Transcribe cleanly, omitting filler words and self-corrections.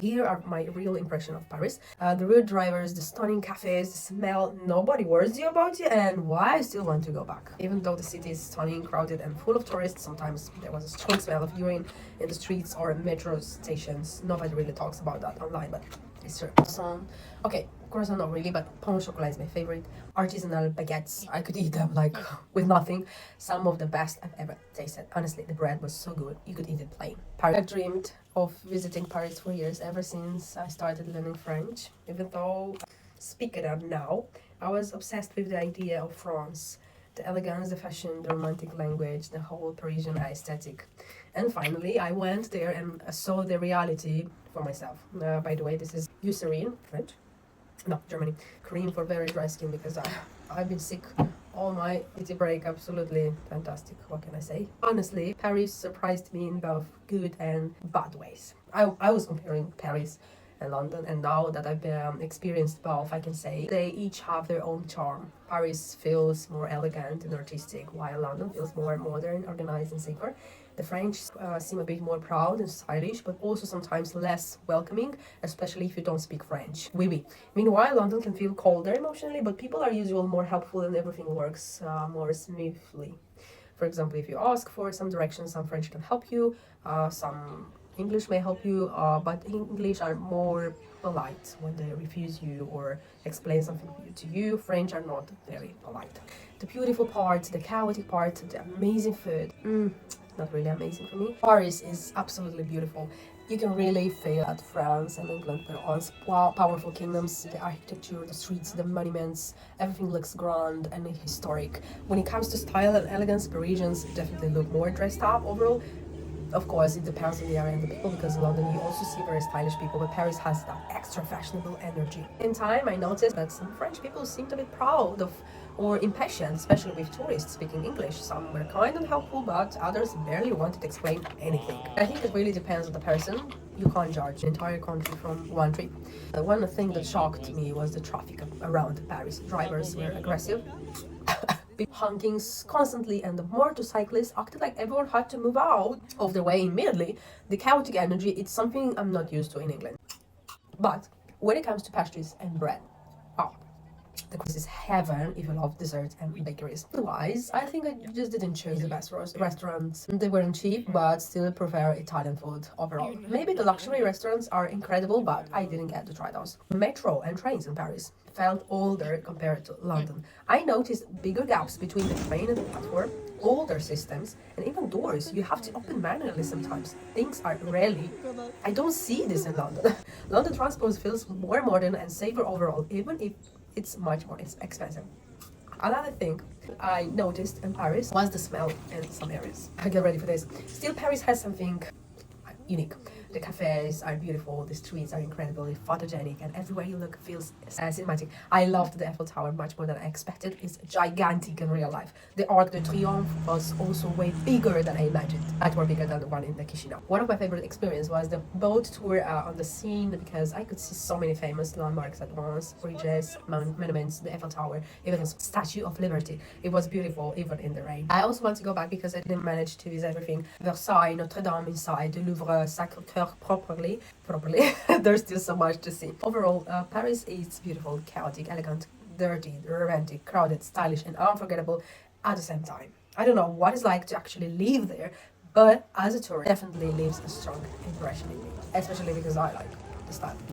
Here are my real impression of Paris. The rude drivers, the stunning cafes, the smell, nobody warns you about it, and why I still want to go back. Even though the city is stunning, crowded, and full of tourists, sometimes there was a strong smell of urine in the streets or metro stations. Nobody really talks about that online, but it's true. Okay, croissant not really, but pain au chocolat is my favorite. Artisanal baguettes, I could eat them like with nothing. Some of the best I've ever tasted. Honestly, the bread was so good, you could eat it plain. Paris. I've dreamed of visiting Paris for years, ever since I started learning French. Even though I speak it up now, I was obsessed with the idea of France. The elegance, the fashion, the romantic language, the whole Parisian aesthetic. And finally, I went there and saw the reality for myself. By the way, this is Eucerin, French. No, Germany. Cream for very dry skin because I've been sick all my city break. Absolutely fantastic. What can I say? Honestly, Paris surprised me in both good and bad ways. I was comparing Paris and London, and now that I've experienced both, I can say they each have their own charm. Paris feels more elegant and artistic, while London feels more modern, organized, and safer. The French seem a bit more proud and stylish, but also sometimes less welcoming, especially if you don't speak French. Oui, oui. Meanwhile, London can feel colder emotionally, but people are usually more helpful and everything works more smoothly. For example, if you ask for some directions, some French can help you, some English may help you, but English are more polite when they refuse you or explain something to you. French are not very polite. The beautiful part, the chaotic part, the amazing food. Not really amazing for me. Paris is absolutely beautiful. You can really feel that France and England were once powerful kingdoms. The architecture, the streets, the monuments, everything looks grand and historic. When it comes to style and elegance, Parisians definitely look more dressed up overall. Of course, it depends on the area and the people, because in London you also see very stylish people, but Paris has that extra fashionable energy. In time, I noticed that some French people seemed a bit proud of or impatient, especially with tourists speaking English. Some were kind and helpful, but others barely wanted to explain anything. I think it really depends on the person. You can't judge the entire country from one trip. One thing that shocked me was the traffic around Paris. Drivers were aggressive, honking constantly, and the motorcyclists acted like everyone had to move out of their way immediately. The chaotic energy, it's something I'm not used to in England. But when it comes to pastries and bread, wow, the quiz is heaven if you love desserts and bakeries. Otherwise, I think I just didn't choose the best restaurants. They weren't cheap, but still prefer Italian food overall. Maybe the luxury restaurants are incredible, but I didn't get to try those. Metro and trains in Paris felt older compared to London. I noticed bigger gaps between the train and the platform, older systems, and even doors you have to open manually sometimes. Things are really. I don't see this in London. London transport feels more modern and safer overall, even if it's much more expensive. Another thing I noticed in Paris was the smell in some areas. I get ready for this. Still, Paris has something unique. The cafes are beautiful, the streets are incredibly photogenic, and everywhere you look feels cinematic. I loved the Eiffel Tower much more than I expected. It's gigantic in real life. The Arc de Triomphe was also way bigger than I imagined. Much more bigger than the one in the Chisinau. One of my favorite experiences was the boat tour on the Seine, because I could see so many famous landmarks at once: bridges, monuments, the Eiffel Tower, even the Statue of Liberty. It was beautiful even in the rain. I also want to go back because I didn't manage to visit everything. Versailles, Notre Dame inside, the Louvre, Sacré-Cœur properly. There's still so much to see. Overall, Paris is beautiful, chaotic, elegant, dirty, romantic, crowded, stylish, and unforgettable at the same time. I don't know what it's like to actually live there, but as a tourist, it definitely leaves a strong impression in me, especially because I like the style.